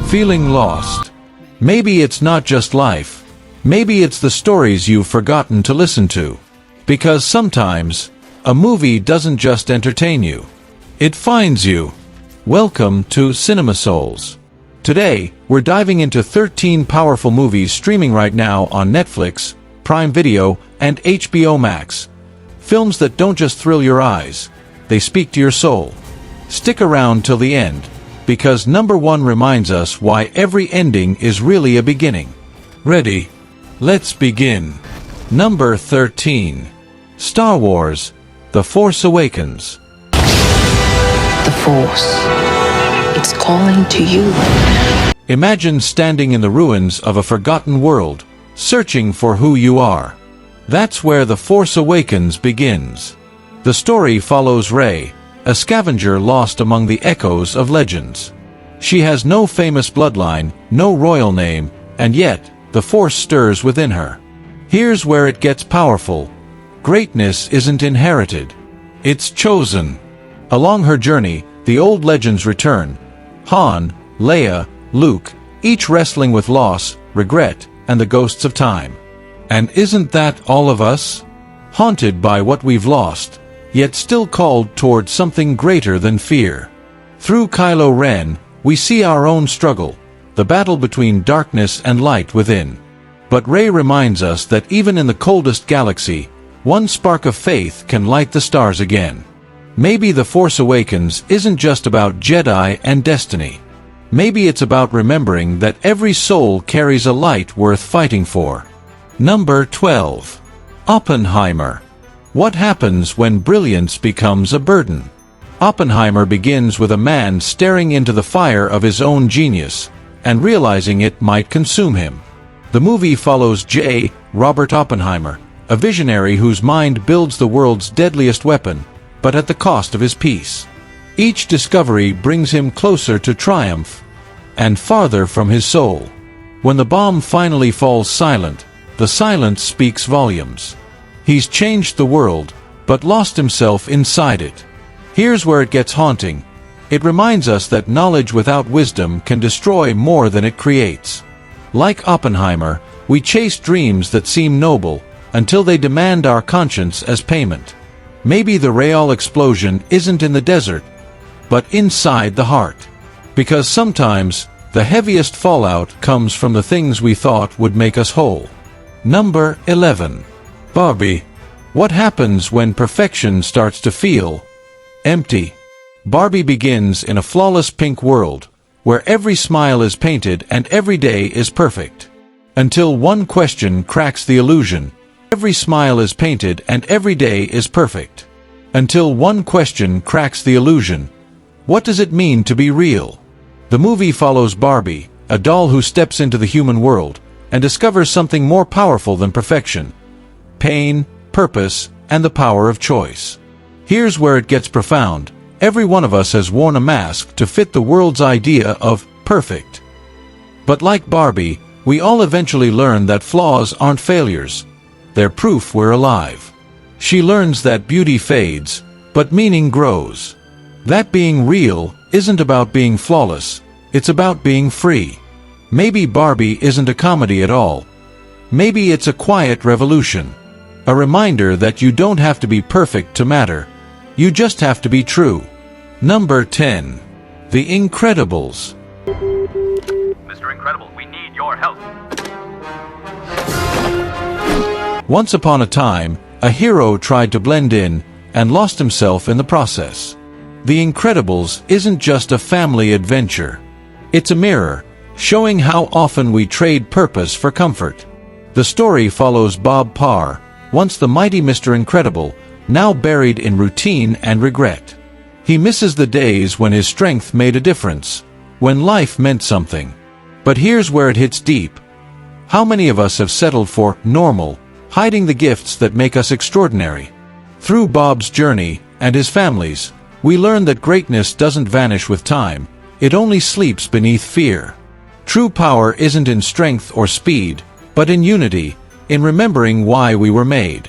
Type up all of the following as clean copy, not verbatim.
Feeling lost? Maybe it's not just life. Maybe it's the stories you've forgotten to listen to. Because sometimes, a movie doesn't just entertain you. It finds you. Welcome to CinemaSouls. Today, we're diving into 13 powerful movies streaming right now on Netflix, Prime Video, and HBO Max. Films that don't just thrill your eyes, they speak to your soul. Stick around till the end, because number 1 reminds us why every ending is really a beginning. Ready? Let's begin. Number 13. Star Wars: The Force Awakens. The Force. It's calling to you. Imagine standing in the ruins of a forgotten world, searching for who you are. That's where The Force Awakens begins. The story follows Rey, a scavenger lost among the echoes of legends. She has no famous bloodline, no royal name, and yet, the Force stirs within her. Here's where it gets powerful. Greatness isn't inherited. It's chosen. Along her journey, the old legends return. Han, Leia, Luke, each wrestling with loss, regret, and the ghosts of time. And isn't that all of us? Haunted by what we've lost, yet still called toward something greater than fear. Through Kylo Ren, we see our own struggle, the battle between darkness and light within. But Rey reminds us that even in the coldest galaxy, one spark of faith can light the stars again. Maybe The Force Awakens isn't just about Jedi and destiny. Maybe it's about remembering that every soul carries a light worth fighting for. Number 12. Oppenheimer. What happens when brilliance becomes a burden? Oppenheimer begins with a man staring into the fire of his own genius, and realizing it might consume him. The movie follows J. Robert Oppenheimer, a visionary whose mind builds the world's deadliest weapon, but at the cost of his peace. Each discovery brings him closer to triumph, and farther from his soul. When the bomb finally falls silent, the silence speaks volumes. He's changed the world, but lost himself inside it. Here's where it gets haunting. It reminds us that knowledge without wisdom can destroy more than it creates. Like Oppenheimer, we chase dreams that seem noble, until they demand our conscience as payment. Maybe the real explosion isn't in the desert, but inside the heart. Because sometimes, the heaviest fallout comes from the things we thought would make us whole. Number 11. Barbie. What happens when perfection starts to feel empty? Barbie begins in a flawless pink world, where every smile is painted and every day is perfect. Until one question cracks the illusion. Every smile is painted and every day is perfect. Until one question cracks the illusion. What does it mean to be real? The movie follows Barbie, a doll who steps into the human world, and discovers something more powerful than perfection. Pain, purpose, and the power of choice. Here's where it gets profound. Every one of us has worn a mask to fit the world's idea of perfect. But like Barbie, we all eventually learn that flaws aren't failures. They're proof we're alive. She learns that beauty fades, but meaning grows. That being real isn't about being flawless, it's about being free. Maybe Barbie isn't a comedy at all. Maybe it's a quiet revolution. A reminder that you don't have to be perfect to matter. You just have to be true. Number 10. The Incredibles. Mr. Incredible, we need your help. Once upon a time, a hero tried to blend in, and lost himself in the process. The Incredibles isn't just a family adventure. It's a mirror, showing how often we trade purpose for comfort. The story follows Bob Parr, once the mighty Mr. Incredible, now buried in routine and regret. He misses the days when his strength made a difference, when life meant something. But here's where it hits deep. How many of us have settled for normal, hiding the gifts that make us extraordinary? Through Bob's journey, and his family's, we learn that greatness doesn't vanish with time, it only sleeps beneath fear. True power isn't in strength or speed, but in unity, in remembering why we were made.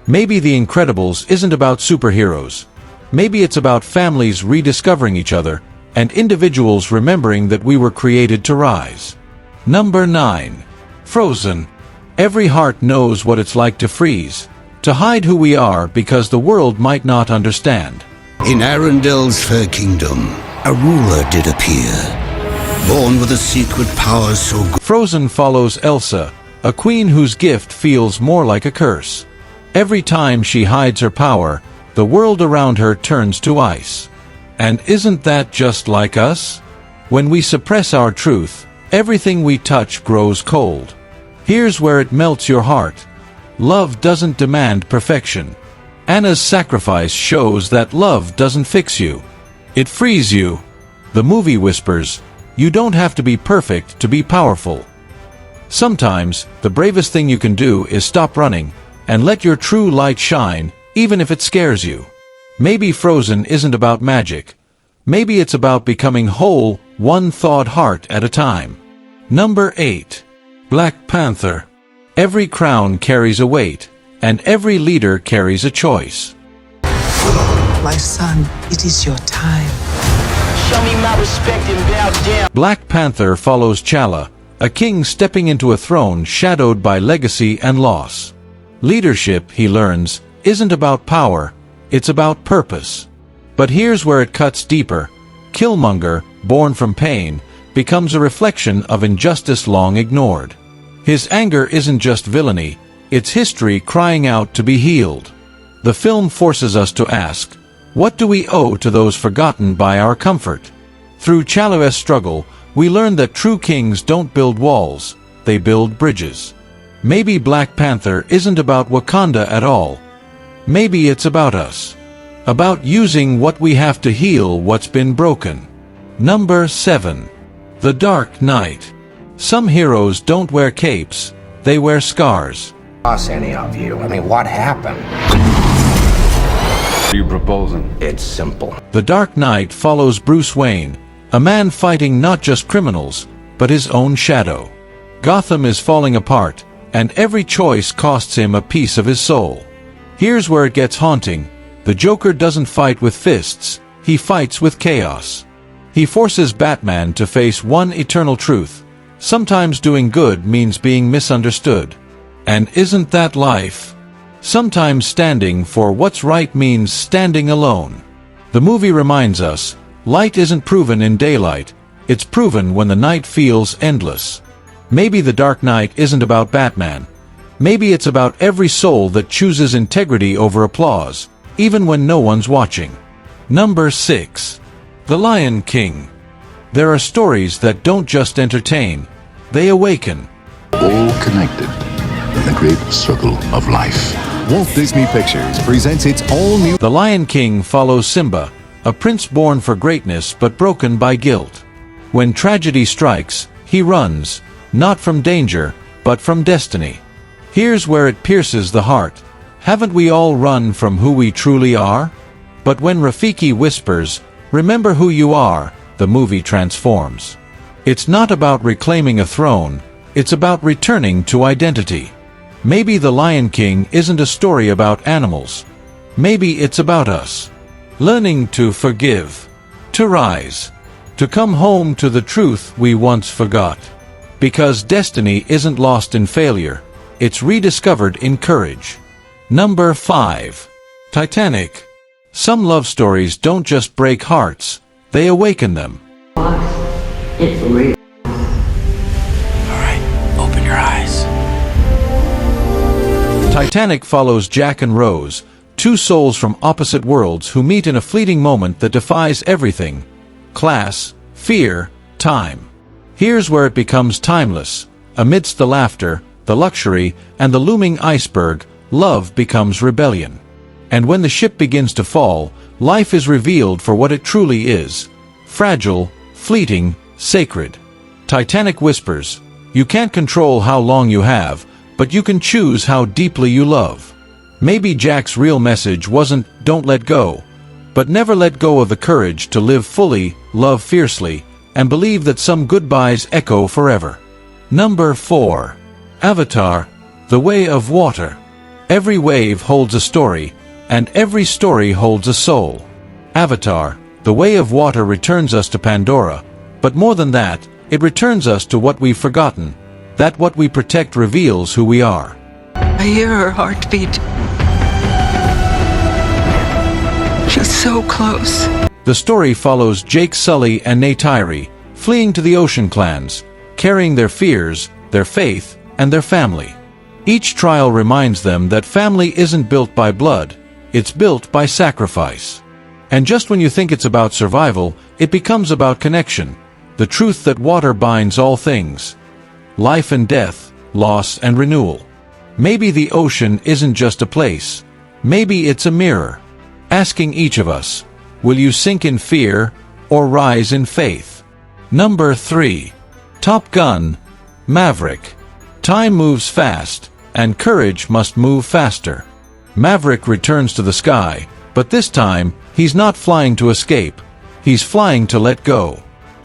Maybe The Incredibles isn't about superheroes. Maybe it's about families rediscovering each other, and individuals remembering that we were created to rise. Number 9. Frozen. Every heart knows what it's like to freeze, to hide who we are because the world might not understand. In Arendel's fair kingdom, a ruler did appear, born with a secret power so great. Frozen follows Elsa, a queen whose gift feels more like a curse. Every time she hides her power, the world around her turns to ice. And isn't that just like us? When we suppress our truth, everything we touch grows cold. Here's where it melts your heart. Love doesn't demand perfection. Anna's sacrifice shows that love doesn't fix you. It frees you. The movie whispers, you don't have to be perfect to be powerful. Sometimes, the bravest thing you can do is stop running and let your true light shine, even if it scares you. Maybe Frozen isn't about magic. Maybe it's about becoming whole, one thawed heart at a time. Number 8. Black Panther. Every crown carries a weight, and every leader carries a choice. My son, it is your time. Show me my respect and bow down. Black Panther follows T'Challa, a king stepping into a throne shadowed by legacy and loss. Leadership, he learns, isn't about power, it's about purpose. But here's where it cuts deeper. Killmonger, born from pain, becomes a reflection of injustice long ignored. His anger isn't just villainy, it's history crying out to be healed. The film forces us to ask, what do we owe to those forgotten by our comfort? Through T'Challa's struggle, we learn that true kings don't build walls, they build bridges. Maybe Black Panther isn't about Wakanda at all. Maybe it's about us. About using what we have to heal what's been broken. Number 7. The Dark Knight. Some heroes don't wear capes, they wear scars. Boss any of you. I mean, what happened? What are you proposing? It's simple. The Dark Knight follows Bruce Wayne, a man fighting not just criminals, but his own shadow. Gotham is falling apart, and every choice costs him a piece of his soul. Here's where it gets haunting. The Joker doesn't fight with fists, he fights with chaos. He forces Batman to face one eternal truth. Sometimes doing good means being misunderstood. And isn't that life? Sometimes standing for what's right means standing alone. The movie reminds us, light isn't proven in daylight, it's proven when the night feels endless. Maybe The Dark Knight isn't about Batman. Maybe it's about every soul that chooses integrity over applause, even when no one's watching. Number 6. The Lion King. There are stories that don't just entertain, they awaken. All connected in the great circle of life. Walt Disney Pictures presents its all-new... The Lion King follows Simba, a prince born for greatness but broken by guilt. When tragedy strikes, he runs, not from danger, but from destiny. Here's where it pierces the heart. Haven't we all run from who we truly are? But when Rafiki whispers, remember who you are, the movie transforms. It's not about reclaiming a throne, it's about returning to identity. Maybe The Lion King isn't a story about animals. Maybe it's about us. Learning to forgive, to rise, to come home to the truth we once forgot. Because destiny isn't lost in failure, it's rediscovered in courage. Number 5. Titanic. Some love stories don't just break hearts, they awaken them. It's real. Alright, open your eyes. Titanic follows Jack and Rose, two souls from opposite worlds who meet in a fleeting moment that defies everything: class, fear, time. Here's where it becomes timeless. Amidst the laughter, the luxury, and the looming iceberg, love becomes rebellion. And when the ship begins to fall, life is revealed for what it truly is: fragile, fleeting, sacred. Titanic whispers, you can't control how long you have, but you can choose how deeply you love. Maybe Jack's real message wasn't, don't let go, but never let go of the courage to live fully, love fiercely, and believe that some goodbyes echo forever. Number 4. Avatar, The Way of Water. Every wave holds a story, and every story holds a soul. Avatar, The way of water returns us to Pandora, but more than that, it returns us to what we've forgotten, that what we protect reveals who we are. I hear her heartbeat. She's so close. The story follows Jake Sully and Neytiri, fleeing to the ocean clans, carrying their fears, their faith, and their family. Each trial reminds them that family isn't built by blood, it's built by sacrifice. And just when you think it's about survival, it becomes about connection, the truth that water binds all things. Life and death, loss and renewal. Maybe the ocean isn't just a place. Maybe it's a mirror, asking each of us, will you sink in fear or rise in faith? Number 3. Top Gun, Maverick. Time moves fast, and courage must move faster. Maverick returns to the sky, but this time, he's not flying to escape. He's flying to let go.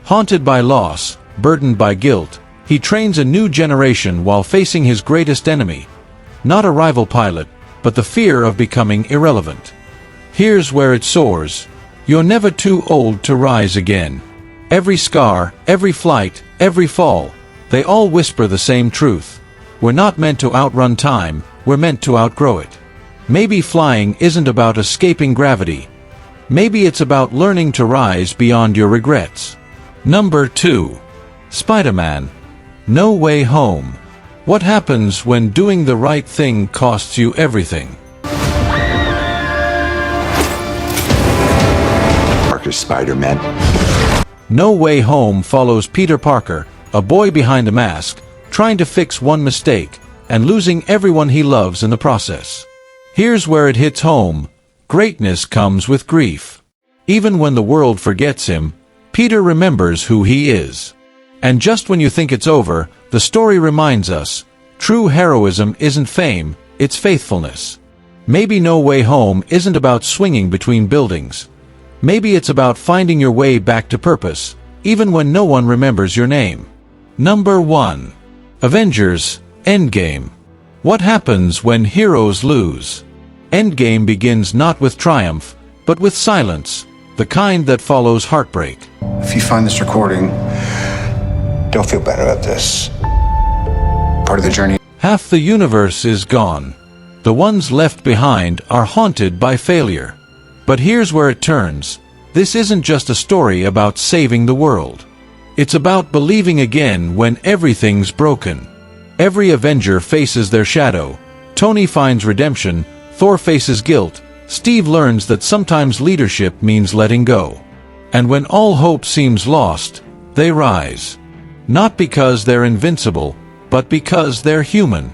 Haunted by loss, burdened by guilt, he trains a new generation while facing his greatest enemy. Not a rival pilot, but the fear of becoming irrelevant. Here's where it soars. You're never too old to rise again. Every scar, every flight, every fall, they all whisper the same truth. We're not meant to outrun time, we're meant to outgrow it. Maybe flying isn't about escaping gravity. Maybe it's about learning to rise beyond your regrets. Number 2. Spider-Man, No Way Home. What happens when doing the right thing costs you everything? Parker Spider-Man. No Way Home follows Peter Parker, a boy behind a mask, trying to fix one mistake, and losing everyone he loves in the process. Here's where it hits home. Greatness comes with grief. Even when the world forgets him, Peter remembers who he is. And just when you think it's over, the story reminds us, true heroism isn't fame, it's faithfulness. Maybe No Way Home isn't about swinging between buildings. Maybe it's about finding your way back to purpose, even when no one remembers your name. Number 1. Avengers, Endgame. What happens when heroes lose? Endgame begins not with triumph, but with silence, the kind that follows heartbreak. If you find this recording, don't feel bad about this. Part of the journey. Half the universe is gone. The ones left behind are haunted by failure. But here's where it turns. This isn't just a story about saving the world. It's about believing again when everything's broken. Every Avenger faces their shadow. Tony finds redemption, Thor faces guilt, Steve learns that sometimes leadership means letting go. And when all hope seems lost, they rise. Not because they're invincible, but because they're human.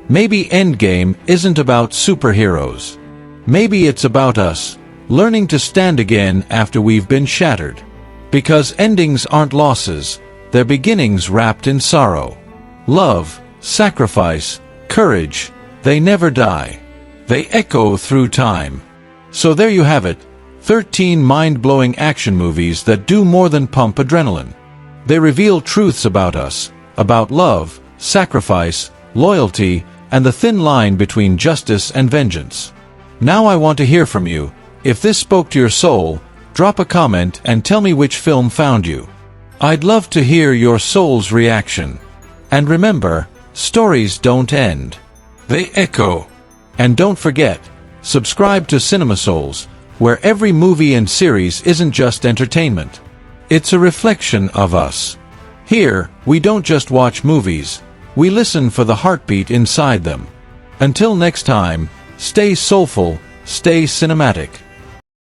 Maybe Endgame isn't about superheroes. Maybe it's about us, learning to stand again after we've been shattered. Because endings aren't losses, they're beginnings wrapped in sorrow. Love, sacrifice, courage, they never die. They echo through time. So there you have it, 13 mind-blowing action movies that do more than pump adrenaline. They reveal truths about us, about love, sacrifice, loyalty, and the thin line between justice and vengeance. Now I want to hear from you. If this spoke to your soul, drop a comment and tell me which film found you. I'd love to hear your soul's reaction. And remember, stories don't end. They echo. And don't forget, subscribe to CinemaSouls, where every movie and series isn't just entertainment. It's a reflection of us. Here, we don't just watch movies, we listen for the heartbeat inside them. Until next time, stay soulful, stay cinematic.